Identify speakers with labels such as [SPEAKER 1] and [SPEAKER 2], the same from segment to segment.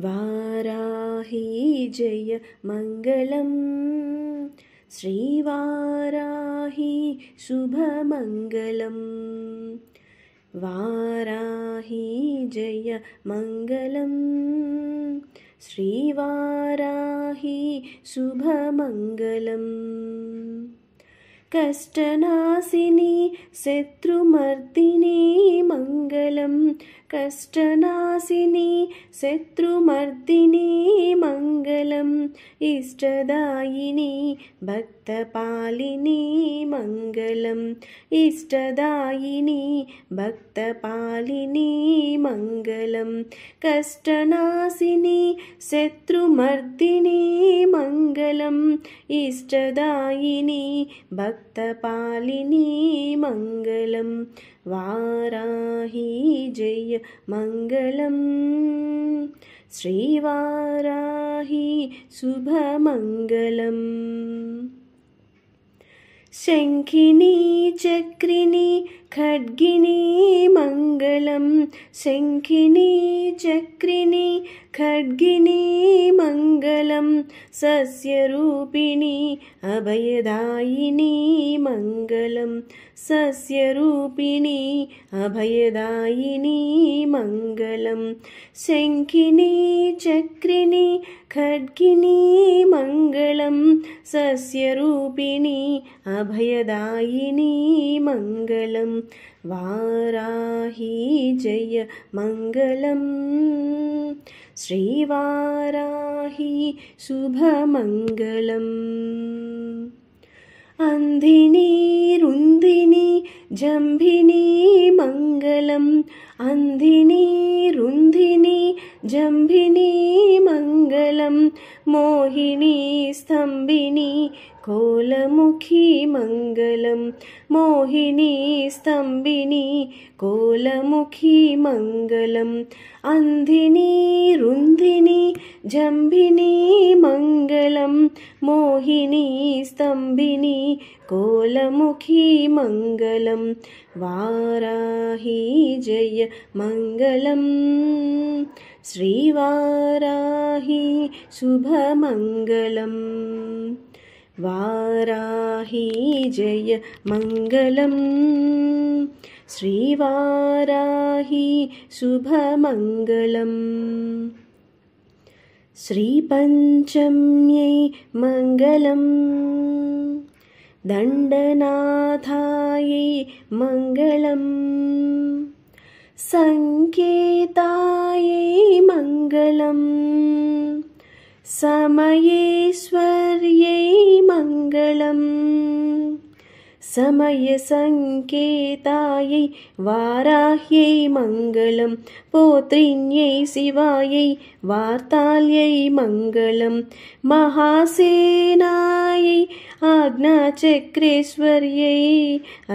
[SPEAKER 1] वाराही जय मङ्गलम् श्रीवाराही शुभमङ्गलम् वाराही जय मङ्गलम् श्रीवाराही शुभमङ्गलम् कष्टनाशिनी शत्रुमर्दिनी मङ्गलं कष्टनाशिनी शत्रुमर्दिनी मङ्गलम् इष्टदायिनी भक्तपालिनी मङ्गलम् इष्टदायिनी भक्तपालिनी मङ्गलं कष्टनाशिनी शत्रुमर्दिनी मङ्गलम् इष्टदायिनी भक्तपालिनी मङ्गलं वाराही जय मङ्गलम् श्रीवाराही शुभमङ्गलम् शङ्खिनी चक्रिणी खड्गिनी मङ्गलं शङ्खिनी चक्रिणी खड्गिनी मङ्गलं सस्यरूपिणी अभयदायिनी मङ्गलं सस्यरूपिणी अभयदायिनी मङ्गलं शङ्खिनी चक्रिणी खड्गिनी मङ्गलं सस्यरूपिणी अभयदायिनी मङ्गलं वाराही जय मङ्गलम् श्रीवाराही शुभमङ्गलम् अन्धिनी रुन्धिनी जम्भिनी मङ्गलम् अन्धिनी रुन्धिनी जम्भिनी मङ्गलं मोहिनी स्तम्भिनी कोलमुखी मङ्गलं मोहिनी स्तम्भिनी कोलमुखी मङ्गलम् अन्धिनी रुन्धिनी जम्भिनी मङ्गलं मोहिनी स्तम्भिनी कोलमुखी मङ्गलं वाराही जय मङ्गलम् श्रीवाराही शुभमङ्गलम् वाराही जय मङ्गलम् श्रीवाराही शुभमङ्गलम् श्रीपञ्चम्यै मङ्गलम् दण्डनाथायै मङ्गलम् सङ्केतायै मङ्गलम् समयेश्वर्यै मङ्गलम् समयसङ्केतायै वाराह्यै मङ्गलं पोत्रिण्यै शिवायै वार्ताल्यै मङ्गलं महासेनायै आज्ञाचक्रेश्वर्यै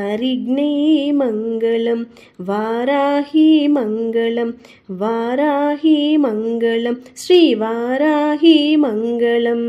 [SPEAKER 1] अरिघ्नै मङ्गलं वाराही मङ्गलं वाराही मङ्गलं श्रीवाराही मङ्गलम्।